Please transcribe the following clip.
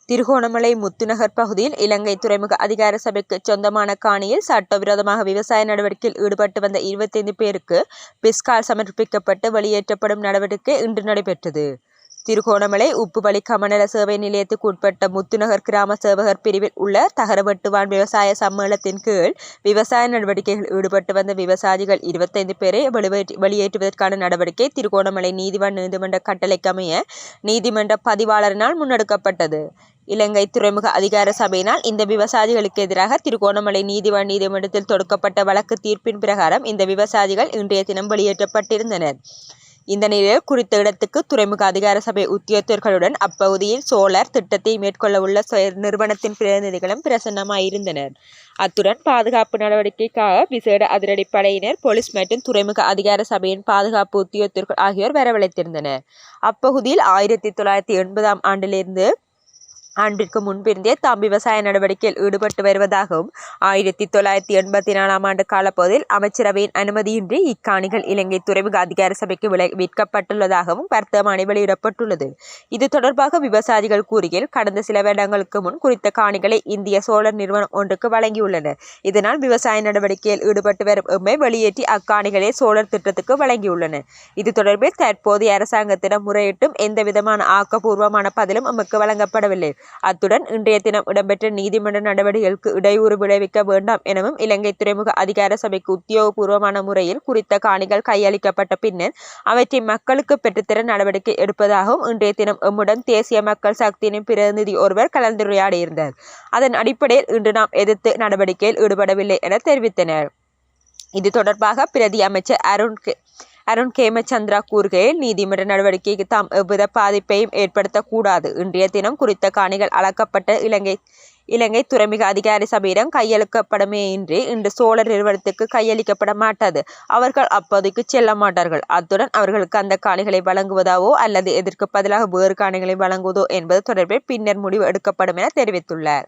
திருகோணமலை முத்துநகர் பகுதியில் இலங்கை துறைமுக அதிகார சபைக்கு சொந்தமான காணியில் சட்டவிரோதமாக விவசாய நடவடிக்கையில் ஈடுபட்டு வந்த 25 பேருக்கு பிஸ்கால் சமர்ப்பிக்கப்பட்டு வெளியேற்றப்படும் நடவடிக்கை இன்று நடைபெற்றது. திருகோணமலை உப்புவழி கமநல சேவை நிலையத்துக்கு உட்பட்ட முத்துநகர் கிராம சேவகர் பிரிவில் உள்ள தகரவெட்டுவான் விவசாய சம்மேளனத்தின் கீழ் விவசாய நடவடிக்கைகளில் ஈடுபட்டு வந்த விவசாயிகள் 25 பேரை வெளியேற்றுவதற்கான நடவடிக்கை திருகோணமலை நீதிவான் நீதிமன்ற கட்டளைக்கமைய நீதிமன்ற பதிவாளரினால் முன்னெடுக்கப்பட்டது. இலங்கை துறைமுக அதிகார சபையினால் இந்த விவசாயிகளுக்கு எதிராக திருகோணமலை நீதிவான் நீதிமன்றத்தில் தொடுக்கப்பட்ட வழக்கு தீர்ப்பின் பிரகாரம் இந்த விவசாயிகள் இன்றைய தினம் வெளியேற்றப்பட்டிருந்தனர். இந்த நிலையில் குறித்த இடத்துக்கு துறைமுக அதிகார சபை உத்தியோகத்தர்களுடன் அப்பகுதியில் சோலார் திட்டத்தை மேற்கொள்ள உள்ள நிறுவனத்தின் பிரதிநிதிகளும் பிரசன்னமாயிருந்தனர். அத்துடன் பாதுகாப்பு நடவடிக்கைக்காக விசேட அதிரடிப்படையினர், போலீஸ் மற்றும் துறைமுக அதிகார சபையின் பாதுகாப்பு உத்தியோகத்தர்கள் ஆகியோர் வரவழைத்திருந்தனர். அப்பகுதியில் 1980ஆம் ஆண்டிற்கு முன்பிருந்தே தாம் விவசாய நடவடிக்கையில் ஈடுபட்டு வருவதாகவும் 1984ஆம் ஆண்டு காலப்பகுதியில் அமைச்சரவையின் அனுமதியின்றி இக்காணிகள் இலங்கை துறைமுக அதிகார சபைக்கு விற்கப்பட்டுள்ளதாகவும் வர்த்தமானி வெளியிடப்பட்டுள்ளது. இது தொடர்பாக விவசாயிகள் கூறுகையில், கடந்த சில வருடங்களுக்கு முன் குறித்த காணிகளை இந்திய சோழர் நிறுவனம் ஒன்றுக்கு வழங்கியுள்ளனர். இதனால் விவசாய நடவடிக்கையில் ஈடுபட்டு வரும் எம்மை வெளியேற்றி அக்காணிகளை சோழர் திட்டத்துக்கு வழங்கியுள்ளனர். இது தொடர்பில் தற்போதைய அரசாங்கத்திடம் முறையிட்டும் எந்தவிதமான ஆக்கப்பூர்வமான பதிலும் எமக்கு வழங்கப்படவில்லை. அத்துடன் இன்றைய தினம் இடம்பெற்ற நீதிமன்ற நடவடிக்கைகளுக்கு இடையூறு விளைவிக்க வேண்டாம் எனவும் இலங்கை துறைமுக அதிகார சபைக்கு உத்தியோகபூர்வமான முறையில் குறித்த காணிகள் கையளிக்கப்பட்ட பின்னர் அவற்றை மக்களுக்கு பெற்றுத்தர நடவடிக்கை எடுப்பதாகவும் இன்றைய தினம் எம்முடன் தேசிய மக்கள் சக்தியின் பிரதிநிதி ஒருவர் கலந்துரையாடியிருந்தார். அதன் அடிப்படையில் இன்று நாம் எதிர்த்து நடவடிக்கையில் ஈடுபடவில்லை என தெரிவித்தனர். இது தொடர்பாக பிரதி அமைச்சர் அருண் கேமச்சந்திரா கூறுகையில், நீதிமன்ற நடவடிக்கைக்கு தாம் எவ்வித பாதிப்பையும் ஏற்படுத்தக்கூடாது. இன்றைய தினம் குறித்த காணிகள் அளக்கப்பட்ட இலங்கை துறைமுக அதிகாரி சபையிடம் கையளிக்கப்படுமேயின்றி இன்று சோழர் நிறுவனத்துக்கு கையளிக்கப்பட மாட்டாது. அவர்கள் அப்போதைக்கு செல்ல மாட்டார்கள். அத்துடன் அவர்களுக்கு அந்த காணிகளை வழங்குவதாவோ அல்லது எதற்கு பதிலாக வேறு காணிகளை வழங்குவதோ என்பது தொடர்பில் பின்னர் முடிவு எடுக்கப்படும் என தெரிவித்துள்ளார்.